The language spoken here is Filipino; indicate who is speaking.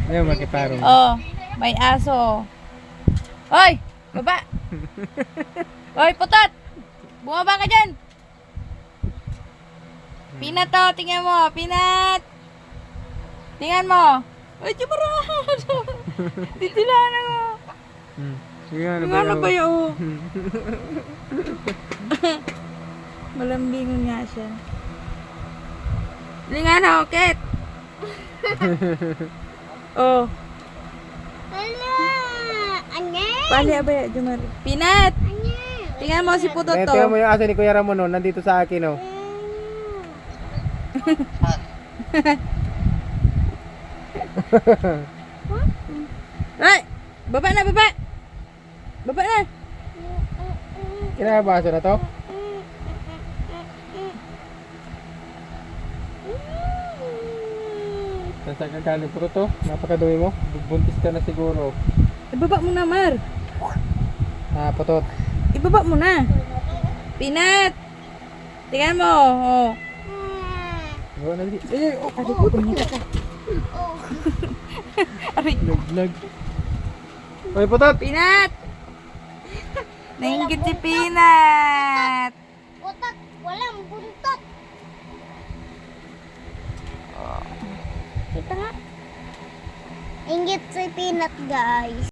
Speaker 1: Ngayon makiparong.
Speaker 2: Oh, may aso. Hoy, baba. Hoy, putot. Bumaba ka dyan. Pinat to, tingnan mo. Pinat. Tingnan mo. Ay, timarado. Titilanan mo.
Speaker 1: Sige, ano
Speaker 2: Yung ano ba yun? Malambingon nga siya. Linga na, Ket. Oh.
Speaker 3: Hala! Anya!
Speaker 2: Pali abaya, Jumari. Pinat!
Speaker 3: Anya!
Speaker 2: Tingnan mo si Putot to.
Speaker 1: Tingnan mo yung aso ni Kuya Ramon, no? Nandito sa akin, no?
Speaker 2: Ay! Baba na, baba! Baba na!
Speaker 1: Kinabaso na to? Saan ka galing po to? Napakadumi mo? Buntis ka na siguro.
Speaker 2: Ibaba mo na, Mar.
Speaker 1: Ah, putot.
Speaker 2: Ibaba mo na. Pinat! Tingnan mo. Oh.
Speaker 1: Gawa na dito. Eh, oh,
Speaker 2: Aray ko, tumita ka. Aray.
Speaker 1: naglag. Oy, putot!
Speaker 2: Pinat! Nainggit si Pinat!
Speaker 3: Utak! Walang buntot! Kita nga. Ingit si Peanut, guys.